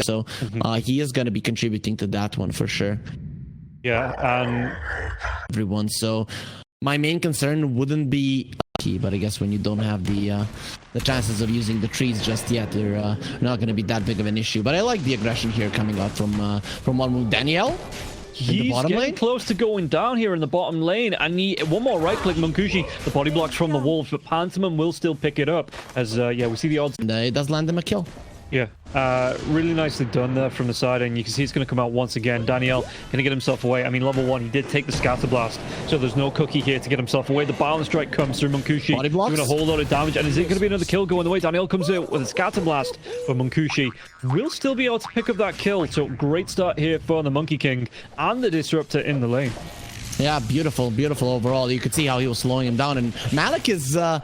So he is going to be contributing to that one for sure. Yeah, and everyone. So my main concern wouldn't be key, but I guess when you don't have the chances of using the trees just yet, they're not going to be that big of an issue. But I like the aggression here coming out from one move. Daniel. He's getting close to going down here in the bottom lane, and one more right click. Munkushi, the body blocks from the wolves, but Pantomim will still pick it up as yeah, we see the odds. And it does land him a kill. Yeah, really nicely done there from the side, and you can see it's going to come out once again. Daniel going to get himself away. I mean, level 1, he did take the scatter blast, so there's no cookie here to get himself away. The balance strike comes through. Munkushi doing a whole lot of damage, and is it going to be another kill going the way? Daniel comes out with a scatter blast, but Munkushi will still be able to pick up that kill. So great start here for the Monkey King and the Disruptor in the lane. Yeah, beautiful, beautiful overall. You could see how he was slowing him down, and Malik is oh,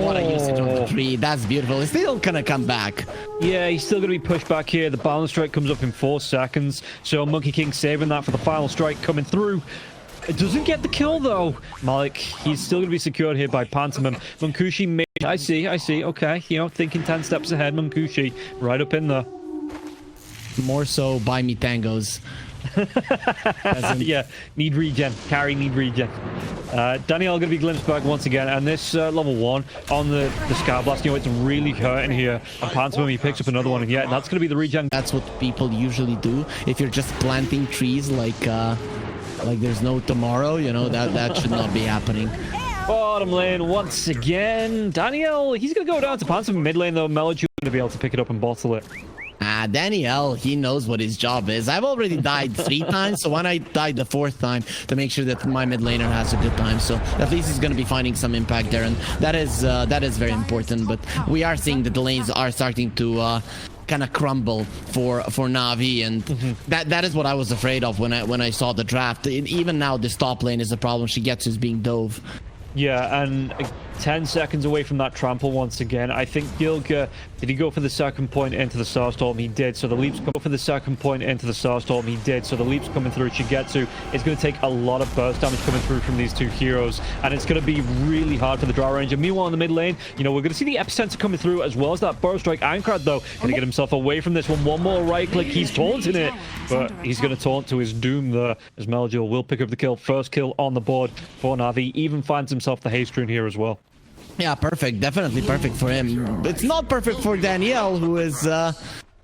what a usage on the tree. That's beautiful. He's still gonna come back. Yeah, he's still gonna be pushed back here. The balance strike comes up in 4 seconds, so Monkey King saving that for the final strike coming through. It doesn't get the kill though. Malik, he's still gonna be secured here by Pantomim. Munkushi made... I see, okay, you know, thinking 10 steps ahead. Munkushi right up in there. More so buy me tangos. Yeah, need regen. Carry need regen. Daniel gonna be glimpsed back once again, and this level 1 on the Scar Blast, you know, it's really hurting here. And Pantomim, he picks up another one, and yeah, that's gonna be the regen. That's what people usually do if you're just planting trees like there's no tomorrow, you know. That should not be happening. Bottom lane once again. Daniel, he's gonna go down to Pantomim mid lane though. Melody gonna be able to pick it up and bottle it. Daniel, he knows what his job is. I've already died 3 times, so when I died the 4th time, to make sure that my mid laner has a good time. So at least he's going to be finding some impact there, and that is very important. But we are seeing that the lanes are starting to kind of crumble for Navi, and that is what I was afraid of when I saw the draft. Even now, this top lane is a problem. She gets is being dove. Yeah, and 10 seconds away from that trample once again. I think Gilga, did he go for the second point into the Starstorm? He did. So the leaps go for the second point into the Starstorm. He did. So the leaps coming through Shigetsu. It's going to take a lot of burst damage coming through from these 2 heroes, and it's going to be really hard for the Drow Ranger. Meanwhile, in the mid lane, you know, we're going to see the epicenter coming through as well as that burst strike. Aincrad, though, going to get himself away from this one. One more right click. He's taunting it, but he's going to taunt to his doom there as Melgil will pick up the kill. First kill on the board for Navi. Even finds himself the haste rune here as well. Yeah, perfect. Definitely perfect for him. It's not perfect for Danielle, who is...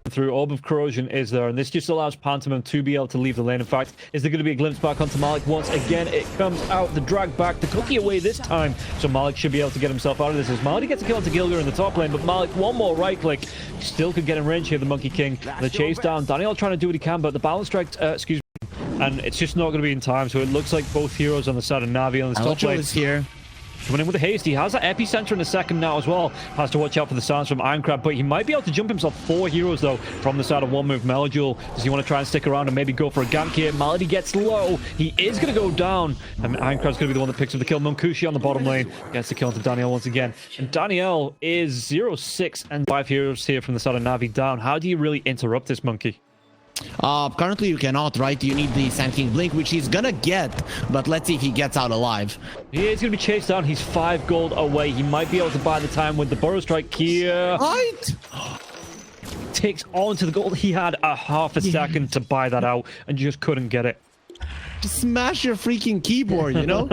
Through Orb of Corrosion is there, and this just allows Pantomim to be able to leave the lane. In fact, is there going to be a glimpse back onto Malik once again? It comes out, the drag back, the cookie away this time, so Malik should be able to get himself out of this as Malik gets a kill onto Gilga in the top lane, but Malik, one more right click, still could get in range here, the Monkey King. The chase down, Daniel trying to do what he can, but the balance strike, excuse me, and it's just not going to be in time, so it looks like both heroes on the side of Navi on this top lane. Is here. Coming in with a haste. He has that epicenter in a second now as well. Has to watch out for the sounds from Aincrad, but he might be able to jump himself 4 heroes though from the side of one move. Melodule, does he want to try and stick around and maybe go for a gank here? Malady gets low. He is going to go down, and Aincrad's going to be the one that picks up the kill. Munkushi on the bottom lane gets the kill into Daniel once again. And Daniel is 0-6 and 5 heroes here from the side of Navi down. How do you really interrupt this monkey? Currently you cannot, right? You need the Sand King Blink, which he's gonna get, but let's see if he gets out alive. He is gonna be chased down. He's 5 gold away. He might be able to buy the time with the Burrow Strike here. Right! Takes onto the gold. He had a half a second to buy that out and just couldn't get it. Just smash your freaking keyboard, you know?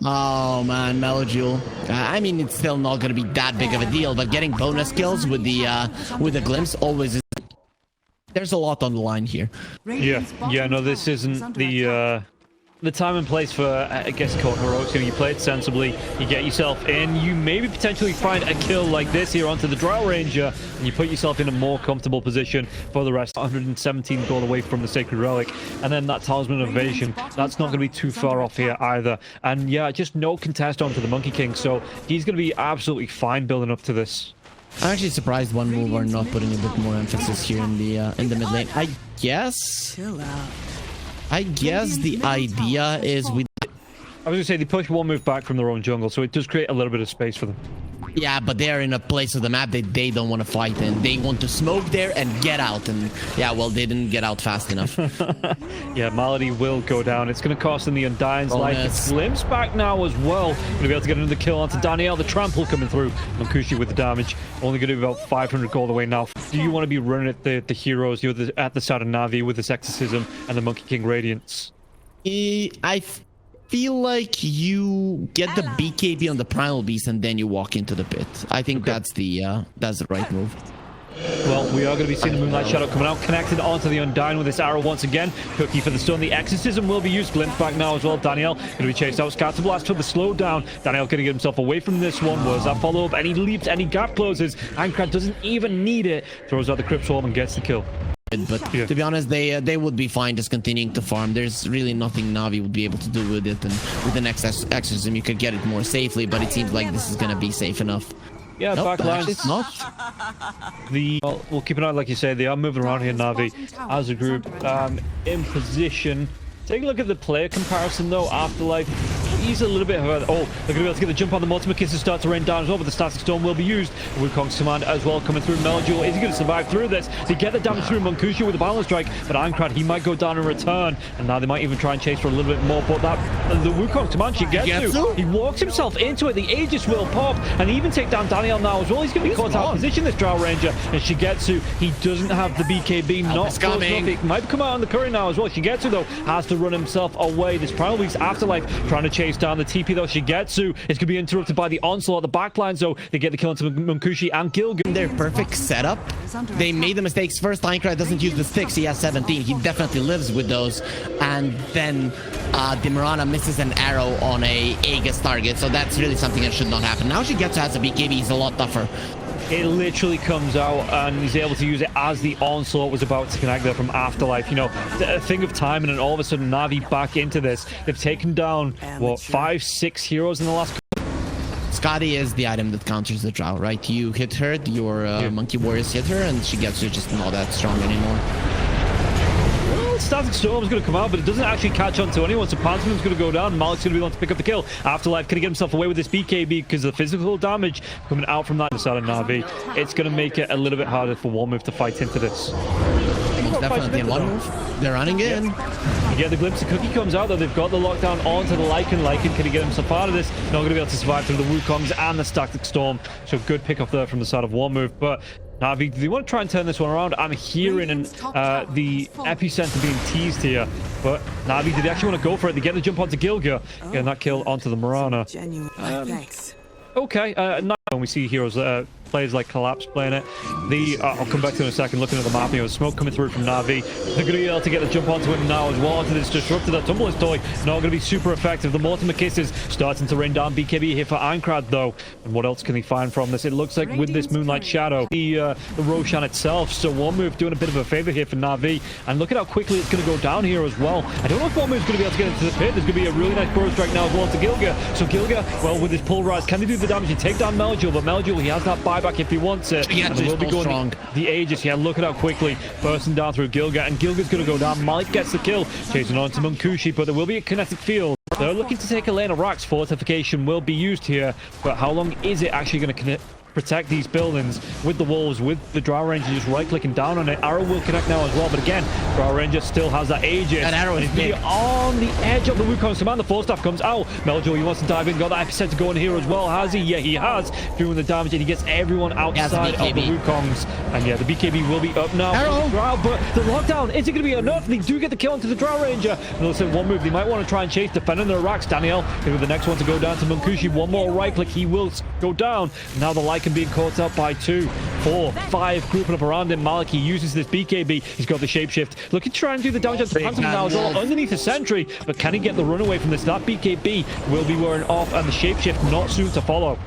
Oh man, Melojule. I mean, it's still not gonna be that big of a deal, but getting bonus kills with the glimpse always is. There's a lot on the line here. Yeah, no, this isn't the time and place for, I guess, Code Heroics. You play it sensibly, you get yourself in, you maybe potentially find a kill like this here onto the Drow Ranger, and you put yourself in a more comfortable position for the rest. 117 gold away from the Sacred Relic, and then that Talisman of Evasion, that's not going to be too far off here either. And yeah, just no contest onto the Monkey King, so he's going to be absolutely fine building up to this. I'm actually surprised one move are not putting a bit more emphasis here in the mid lane. I guess the idea is we. I was gonna say they push one move back from their own jungle, so it does create a little bit of space for them. Yeah, but they're in a place of the map that they don't want to fight in. They want to smoke there and get out. And yeah, well, they didn't get out fast enough. Yeah, MatchID will go down. It's going to cost them the Undying's life. It's Glimpse back now as well. Going to be able to get another kill onto Daniel. The trample coming through. Mancushi with the damage. Only going to be about 500 gold away now. Do you want to be running at the heroes? You're at the start of Navi with this Exorcism and the Monkey King Radiance. I feel like you get the BKB on the Primal Beast and then you walk into the pit. I think that's the right move. Well, we are going to be seeing the Moonlight Shadow coming out, connected onto the Undying with this arrow once again. Cookie for the stun. The Exorcism will be used. Glimpse back now as well. Daniel going to be chased out. Scatter Blast for the slowdown. Daniel going to get himself away from this one. Was that follow up? Any leaps, any gap closes. Ankrat doesn't even need it. Throws out the Crypt Swarm and gets the kill. But yeah, to be honest, they would be fine just continuing to farm. There's really nothing Navi would be able to do with it, and with the next Exorcism you could get it more safely, but it seems like this is going to be safe enough. Yeah, nope, backline. It's not. Well, we'll keep an eye, like you say, they are moving around here, Navi, as a group, in position. Take a look at the player comparison, though. Afterlife, he's a little bit further. Oh, they're going to be able to get the jump on the multiple kisses, start to rain down as well, but the Static Storm will be used. Wukong's command as well coming through. Meljul, is he going to survive through this? They get the damage through Mancushi with the balance strike, but Ankrat, he might go down in return, and now they might even try and chase for a little bit more, but the Wukong's command she gets to. He walks himself into it. The Aegis will pop, and even take down Daniel now as well. He's going to be caught out of position, this Drow Ranger, and Shigetsu, he doesn't have the BKB, not close enough. It might come out on the curry now as well. Shigetsu, though, has to run himself away. This Primal Beast Afterlife trying to chase down the TP, though. Shigetsu is going to be interrupted by the onslaught. The backline, so they get the kill into Mancushi and Gilgan. Their perfect setup. They made the mistakes first. Ankrat doesn't use the sticks. He has 17. He definitely lives with those. And then the Mirana misses an arrow on a Aegis target, so that's really something that should not happen. Now Shigetsu has a BKB. He's a lot tougher. It literally comes out and he's able to use it as the onslaught was about to connect there from Afterlife. You know, a thing of time, and then all of a sudden Navi back into this. They've taken down, what, 5-6 heroes in the last couple. Scotty is the item that counters the Drow, right? You hit her, your Monkey Warriors hit her, and she gets just not that strong anymore. Static Storm is going to come out, but it doesn't actually catch on to anyone, so Pantheon's going to go down. Malik's going to be able to pick up the kill. Afterlife can he get himself away with this BKB because of the physical damage coming out from that side of Navi. It's going to make it a little bit harder for One Move to fight into this. Most definitely in One Move. They're running in. You get the glimpse. The Cookie comes out, though. They've got the lockdown onto the Lycan. Lycan, can he get himself out of this? Not going to be able to survive through the Wukongs and the Static Storm. So good pick up there from the side of One Move, but Navi, do you want to try and turn this one around? I'm hearing the epicenter being teased here, but Navi, did they actually want to go for it? They get the jump onto Gilga, getting that kill onto the Mirana. Okay, now when we see heroes, players like Collapse playing it, I'll come back to it in a second, looking at the map, you know, smoke coming through from Navi. They're going to be able to get the jump onto it now as well, onto this Disruptor. That Tumbleless Toy, not going to be super effective. The Mortimer Kisses starting to rain down. BKB here for Ankrat, though. And what else can he find from this? It looks like with this Moonlight Shadow, the Roshan itself. So One Move doing a bit of a favor here for Navi. And look at how quickly it's going to go down here as well. I don't know if One Move's going to be able to get into the pit. There's going to be a really nice burrow strike now as well to Gilga. So Gilga, well, with his Pulverize, can they do the damage? He take down Meljul, but Meljul, he has that buyback if he wants it. Yeah, and they will be going strong. The Aegis. Yeah, look at how quickly bursting down through Gilga, and Gilga's going to go down. Malik gets the kill, chasing on to Mancushi, but there will be a kinetic field. They're looking to take a lane of racks. Fortification will be used here, but how long is it actually going to protect these buildings with the wolves, with the Drow Ranger just right-clicking down on it? Arrow will connect now as well, but again, Drow Ranger still has that Aegis. That arrow is big. On the edge of the Wukong's command. The Force Staff comes out. Meljul, he wants to dive in, got that epicenter going here as well. Has he? Yeah, he has. Doing the damage, and he gets everyone outside of the Wukongs. And yeah, the BKB will be up now. Drow, but the lockdown, is it going to be enough? They do get the kill onto the Drow Ranger. And they'll say One Move. They might want to try and chase, defending their racks. Daniel, with the next one to go down to Mancushi. One more right click, he will go down. Now the Lycan being caught up by 2, 4, 5 grouping up around him. Malik, he uses this BKB. He's got the shapeshift. Looking to try and do the damage to Phantom now as well underneath the sentry, but can he get the runaway from this? That BKB will be wearing off, and the shapeshift not soon to follow.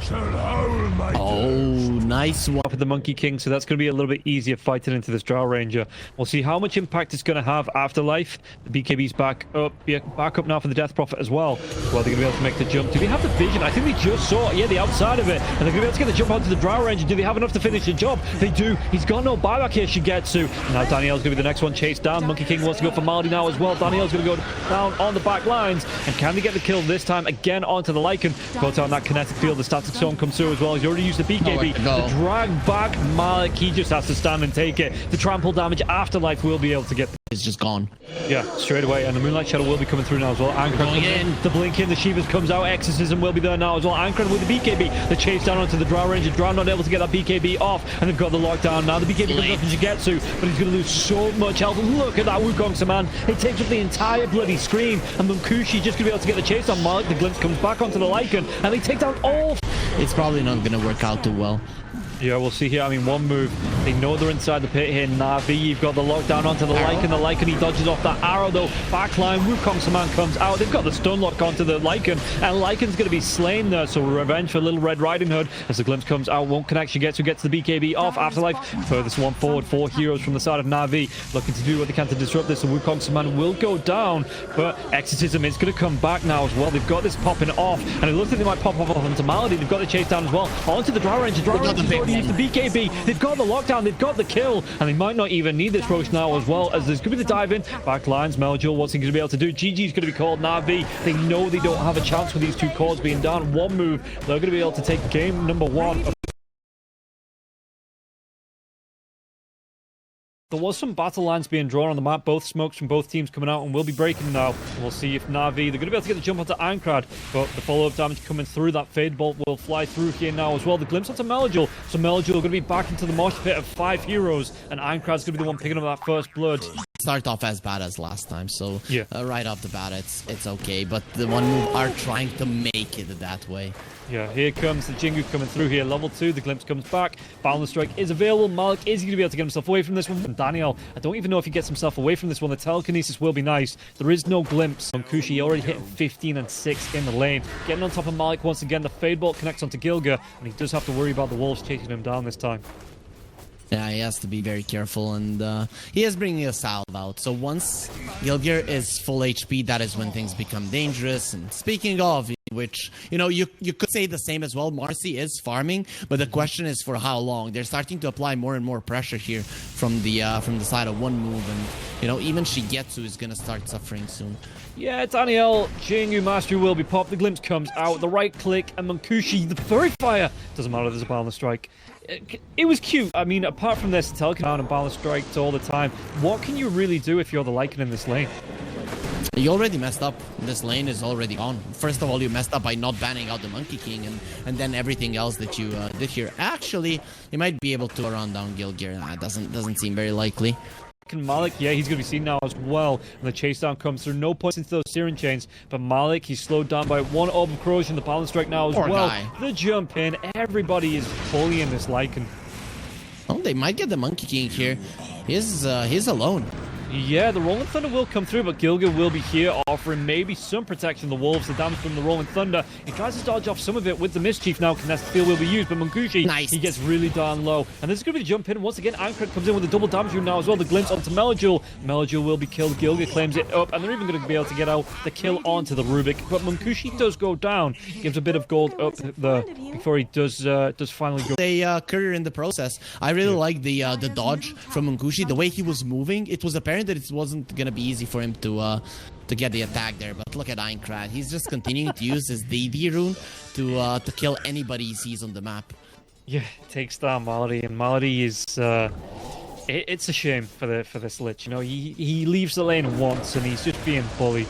Oh, nice one. With the Monkey King, so that's going to be a little bit easier fighting into this Drow Ranger. We'll see how much impact it's going to have. Afterlife, the BKB's back up. Yeah, back up now for the Death Prophet as well. Well, they're going to be able to make the jump. Do we have the vision? I think they just saw, yeah, the outside of it, and they're going to be able to get the jump on onto the Drow Ranger. Do they have enough to finish the job? They do. He's got no buyback here, Shigetsu. Now Danielle's going to be the next one chased down. Monkey King wants to go for Maldi now as well. Danielle's going to go down on the back lines. And can they get the kill this time? Again onto the Lycan. Got out on that kinetic field. The static zone comes through as well. He's already used the BKB. The drag back Malik. He just has to stand and take it. The trample damage. Afterlife will be able to get it's just gone. Yeah, straight away. And the Moonlight Shadow will be coming through now as well. Ankron comes in. The blink in. The Shivas comes out. Exorcism will be there now as well. Ankron with the BKB. The chase down onto the Drow Ranger. Drow not able to get that BKB off. And they've got the lockdown now. The BKB comes up from Shigetsu. But he's going to lose so much health. Look at that Wukong Saman. It takes up the entire bloody screen. And Munkushi just going to be able to get the chase on Malik. The glimpse comes back onto the Lycan. And they take down all. It's probably not going to work out too well. Yeah, we'll see here. I mean, one move. They know they're inside the pit here. Navi, you've got the lockdown onto the Lycan. The Lycan, he dodges off that arrow, though. Backline, Wukong Saman comes out. They've got the stun lock onto the Lycan. And Lycan's going to be slain there. So revenge for Little Red Riding Hood. As the glimpse comes out, won't connect. Shigetsu gets the BKB off. Afterlife, furthest one forward. 4 heroes from the side of Navi. Looking to do what they can to disrupt this. And Wukong Saman will go down. But Exorcism is going to come back now as well. They've got this popping off. And it looks like they might pop off onto Malady. They've got the chase down as well. Onto the Drow Ranger. Drow Ranger's already used the BKB. They've got the lockdown, they've got the kill, and they might not even need this Roche now as well, as there's going to be the dive in. Back lines, Meljul, what's he going to be able to do? GG's going to be called. Navi, they know they don't have a chance with these two cores being down. One move, they're going to be able to take game number 1. There was some battle lines being drawn on the map, both smokes from both teams coming out, and we'll be breaking them now. We'll see if Navi, they're going to be able to get the jump onto Ankrad, but the follow-up damage coming through, that Fade Bolt will fly through here now as well. The glimpse onto Meljul, so Meljul going to be back into the mosh pit of 5 heroes, and Ankrad's going to be the one picking up that first blood. Start off as bad as last time, so yeah. Right off the bat, it's okay, but the one move are trying to make it that way. Yeah, here comes the Jingu coming through here. Level 2, the glimpse comes back. Balance Strike is available. Malik is going to be able to get himself away from this one. And Daniel, I don't even know if he gets himself away from this one. The telekinesis will be nice. There is no glimpse. Kushi already hitting 15 and 6 in the lane. Getting on top of Malik once again. The Fade Bolt connects onto Gilga, and he does have to worry about the wolves chasing him down this time. Yeah, he has to be very careful, and he is bringing a salve out. So once Gilgir is full HP, that is when things become dangerous. And speaking of, which, you know, you could say the same as well, Marcy is farming, but the question is for how long. They're starting to apply more and more pressure here from the side of one move, and, you know, even Shigetsu is going to start suffering soon. Yeah, Daniel, Jingu Mastery will be popped. The glimpse comes out, the right click, and Munkushi, the Furry Fire. Doesn't matter, there's a balance strike. It was cute. I mean, apart from this, Telekinesis and balance strikes all the time. What can you really do if you're the Lycan in this lane? You already messed up. This lane is already gone. First of all, you messed up by not banning out the Monkey King, and then everything else that you did here. Actually, you might be able to run down Gilgir. Doesn't seem very likely. Malik, yeah, he's going to be seen now as well. And the chase down comes through. No points into those Searing Chains. But Malik, he's slowed down by one Orb of Corrosion. The balance strike now as well. The jump in. Everybody is bullying this Lycan. Oh, they might get the Monkey King here. He's alone. Yeah, the Rolling Thunder will come through, but Gilga will be here, offering maybe some protection to the Wolves. The damage from the Rolling Thunder. He tries to dodge off some of it with the Mischief now. Contested Field will be used, but Munkushi, nice. He gets really down low. And this is going to be the jump in. Once again, Ankred comes in with a double damage room now as well. The glimpse onto Meljul. Meljul will be killed. Gilga claims it up, and they're even going to be able to get out the kill onto the Rubik. But Munkushi does go down. Gives a bit of gold up there before he does finally go. They career in the process. I really like the dodge from Munkushi. The way he was moving, it was apparent that it wasn't gonna be easy for him to get the attack there, but look at Aincrad. He's just continuing to use his DD rune to kill anybody he sees on the map. Yeah, takes down Malady, and Malady is it's a shame for this Lich. You know, he leaves the lane once and he's just being bullied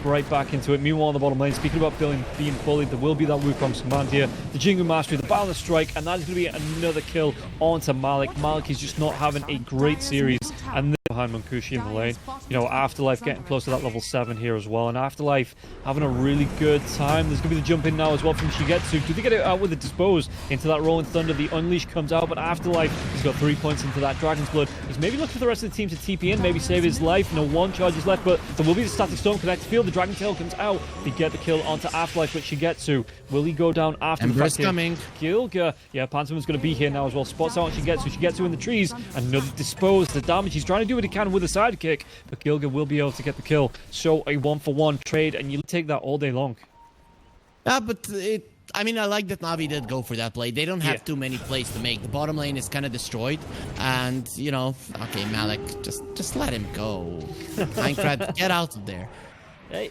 right back into it. Meanwhile, on the bottom lane, speaking about being bullied, there will be that Wukong's command here. The Jingu Mastery, the balance strike, and that is going to be another kill onto Malik. Malik is just not having a great series, and behind Munkushi in the lane. You know, Afterlife getting close to that level 7 here as well, and Afterlife having a really good time. There's going to be the jump in now as well from Shigetsu. Do they get it out with the Dispose into that Rolling Thunder? The Unleash comes out, but Afterlife, he's got 3 points into that Dragon's Blood. He's maybe looking for the rest of the team to TP in, maybe save his life. No one charge is left, but there will be the Static Storm connected field. The Dragon Tail comes out. They get the kill onto Afterlife, but Shigetsu, will he go down after the fact coming. Gilga, yeah, Pantoman's going to be here now as well. Spots out on Shigetsu. Shigetsu in the trees. Another Dispose. The damage, he's trying to do what he can with a sidekick, but Gilga will be able to get the kill. So a 1-for-1 trade, and you take that all day long. Yeah, but I mean, I like that Navi did go for that play. They don't have too many plays to make. The bottom lane is kind of destroyed. And, you know, okay, Malik, just let him go. Minecraft, get out of there.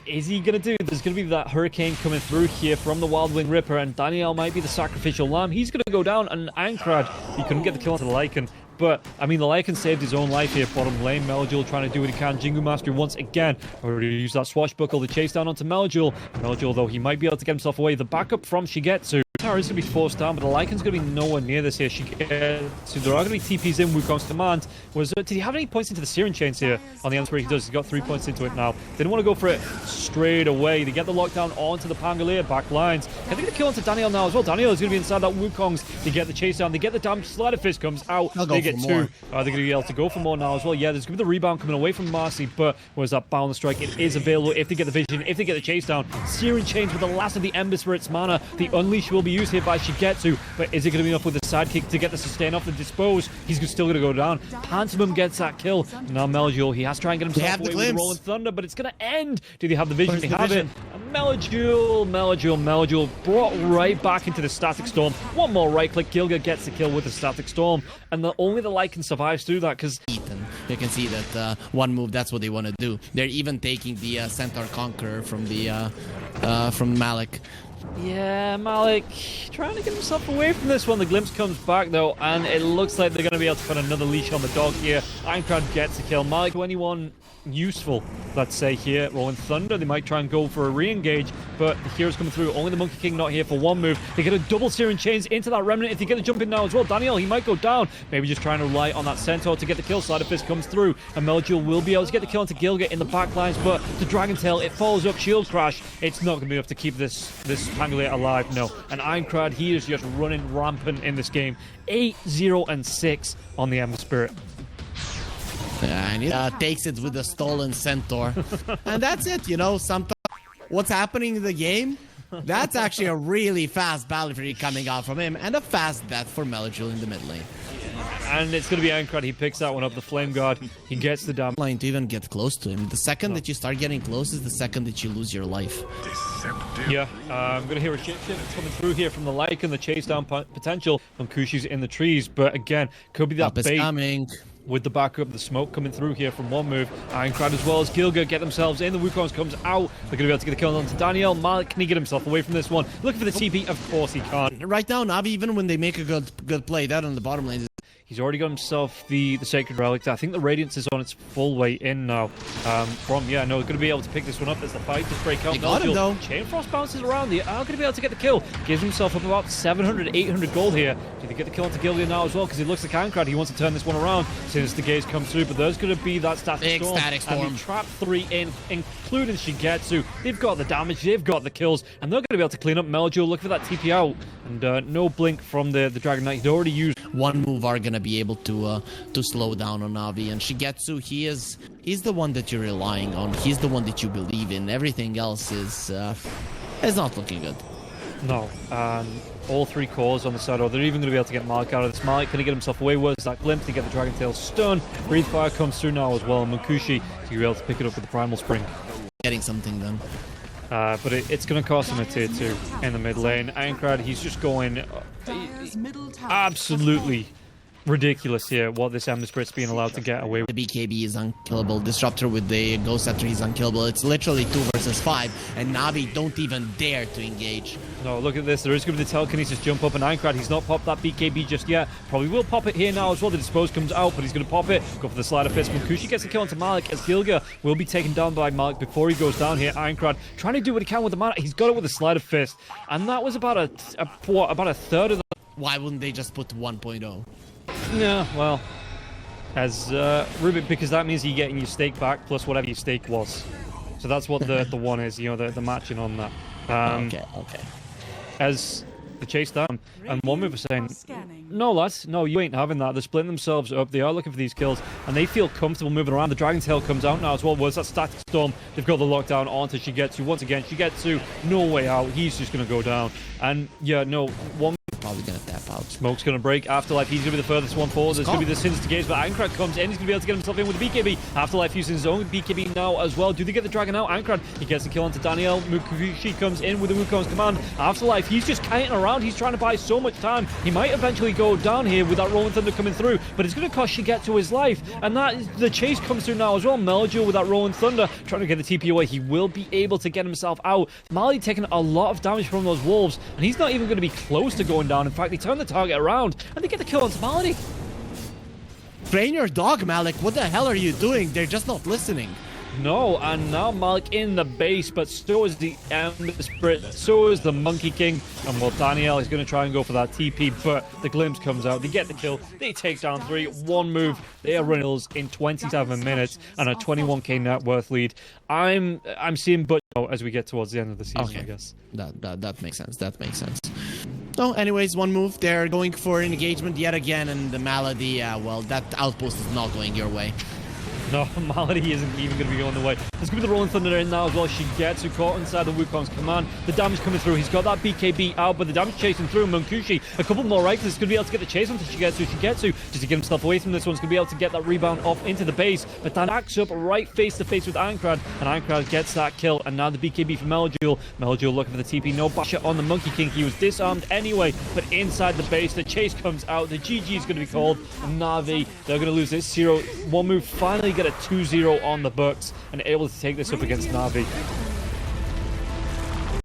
Is he going to do? There's going to be that hurricane coming through here from the Wild Wing Ripper, and Daniel might be the sacrificial lamb. He's going to go down, and Ankrad, he couldn't get the kill onto the Lycan. But, I mean, the Lycan saved his own life here. Bottom lane, Meljul trying to do what he can. Jingu Mastery once again. Already used that swashbuckle to chase down onto Meljul. Meljul, though, he might be able to get himself away. The backup from Shigetsu. Tower is going to be forced down, but the Lycan's going to be nowhere near this here. So there are going to be TPs in Wukong's command. Did he have any points into the Searing Chains here on the answer? He does. He's got 3 points into it now. Didn't want to go for it straight away. They get the lockdown onto the Pangolier back lines. Can they get the kill onto Daniel now as well? Daniel is going to be inside that Wukong's. They get the chase down. They get the damage. Slider Fist comes out. They get 2. They're going to be able to go for more now as well. Yeah, there's going to be the rebound coming away from Marcy, but where's that Boundless Strike? It is available if they get the vision, if they get the chase down. Searing Chains with the last of the Ember Spirit's mana. The Unleash will be used here by Shigetsu. But is it going to be enough with the sidekick to get the sustain off the dispose? He's still going to go down. Pantomim gets that kill. Now Meljul, he has to try and get himself away with the Rolling Thunder, but it's going to end. Do they have the vision? They have it. And Meljul brought right back into the Static Storm. One more right click. Gilga gets the kill with the Static Storm. And only the Lycan survives through that because you can see that one move, that's what they want to do. They're even taking the Centaur Conqueror from from Malik. Yeah, Malik trying to get himself away from this one. The glimpse comes back though, and it looks like they're going to be able to put another leash on the dog here. Ironcrad gets a kill. Malik, to anyone useful, let's say here, Rolling Thunder, they might try and go for a re-engage, but the hero's coming through. Only the Monkey King not here for one move. They get a double Searing Chains into that Remnant. If they get a jump in now as well, Daniel, he might go down. Maybe just trying to rely on that Centaur to get the kill. Slider Fist comes through, and Meljul will be able to get the kill onto Gilga in the back lines, but the Dragon Tail, it follows up Shield Crash. It's not going to be enough to keep this Pangolier alive, no. And Ironcrad, he is just running rampant in this game. 8-0-6 on the Ember Spirit. And he takes it with the stolen Centaur. And that's it, you know, sometimes what's happening in the game, that's actually a really fast battle for you coming out from him, and a fast death for Meljul in the mid lane. And it's going to be Ironcrad. He picks that one up, the Flame Guard. He gets the damage. Line to even get close to him. The second that you start getting close is the second that you lose your life. Yeah, I'm going to hear a shapeshift coming through here from the Lycan, the chase down potential from Kushi's in the trees. But again, could be that bait. Coming. With the backup, the smoke coming through here from one move. Ironcrad as well as Gilga get themselves in. The Wukong's comes out. They're going to be able to get the kill onto Daniel. Malik, can he get himself away from this one? Looking for the TP. Of course he can't. Right now, Navi, even when they make a good play, that on the bottom lane. He's already got himself the Sacred Relic. I think the Radiance is on its full way in now. Going to be able to pick this one up as the fight does break out. They got him, though. Chain Frost bounces around. They are going to be able to get the kill. Gives himself up about 700, 800 gold here. Do they get the kill onto Gillian now as well? Because it looks like Ironcrad, he wants to turn this one around since the gaze comes through. But there's going to be that Static Storm. And they trap 3 in, including Shigetsu. They've got the damage, they've got the kills, and they're going to be able to clean up Meljul. Look for that TP out. And no blink from the Dragon Knight. He'd already used one move are going to be able to slow down on Navi. And Shigetsu, he's the one that you're relying on. He's the one that you believe in. Everything else is not looking good. No. All 3 cores on the side, or they're even going to be able to get Malik out of this. Malik, can he get himself away? Where's that glimpse to get the Dragon Tail stun? Breathe Fire comes through now as well. And Munkushi, to be able to pick it up with the Primal Spring. Getting something done. But it's going to cost him a tier 2 in the mid lane. Ironcrad, he's just going absolutely ridiculous here what this Ember Spirit's being allowed to get away with. The BKB is unkillable. Disruptor with the Ghost Scepter, he's unkillable. It's literally 2 versus 5, and Navi don't even dare to engage. No, look at this. There is going to be the telekinesis jump up, and Ironcrad, he's not popped that BKB just yet. Probably will pop it here now as well. The Dispose comes out, but he's going to pop it. Go for the Slider Fist. Munkushi gets the kill onto Malik, as Gilga will be taken down by Malik before he goes down here. Ironcrad trying to do what he can with the mana. He's got it with the Slider Fist, and that was about a third of the... Why wouldn't they just put 1.0? Yeah, well, as Rubik, because that means you're getting your stake back plus whatever your stake was. So that's what the one is, you know, the matching on that. Okay. As the chase down, and one move was saying, no lads, no, you ain't having that. They're splitting themselves up. They are looking for these kills, and they feel comfortable moving around. The Dragon Tail comes out now as well. Where's that Static Storm? They've got the lockdown onto Shigetsu. Once again, Shigetsu, no way out. He's just going to go down. And yeah, no, one probably going to tap out. Smoke's going to break. Afterlife, he's going to be the furthest one forward. There's going to be the Sinister Gaze, but Ankrad comes in. He's going to be able to get himself in with the BKB. Afterlife using his own BKB now as well. Do they get the Dragon out? Ankrad, he gets the kill onto Daniel. Mukushi comes in with the Wukong's command. Afterlife, he's just kiting around. He's trying to buy so much time. He might eventually go down here with that Rolling Thunder coming through, but it's going to cost Shigetsu his life. And that is, the chase comes through now as well. Meljo with that Rolling Thunder trying to get the TP away. He will be able to get himself out. Mali taking a lot of damage from those wolves, and he's not even going to be close to going down. In fact, they turn the target around and they get the kill on Malady. Train your dog, Malik. What the hell are you doing? They're just not listening. No, and now Malik in the base, but so is the Ember Spirit, so is the Monkey King, and well, Daniel is going to try and go for that TP, but the glimpse comes out, they get the kill, they take down 3, 1 move, they are running in 27 minutes, and a 21k net worth lead. I'm seeing but as we get towards the end of the season, okay. I guess. That makes sense, that makes sense. So, anyways, 1 move, they're going for an engagement yet again, and the Malady, well, that outpost is not going your way. No, Malady isn't even going to be going the way. There's going to be the Rolling Thunder in now as well. Shigetsu caught inside the Wukong's command. The damage coming through. He's got that BKB out, but the damage chasing through. Munkushi, a couple more rifles. He's going to be able to get the chase onto Shigetsu. Shigetsu, just to get himself away from this one, is going to be able to get that rebound off into the base. But that backs up right face to face with Ankrad, and Ankrad gets that kill. And now the BKB for Meljoul. Meljoul looking for the TP. No basher on the Monkey King. He was disarmed anyway, but inside the base, the chase comes out. The GG is going to be called. Navi, they're going to lose this 0-1 move. Finally get a 2-0 on the books and able to take this up against Navi.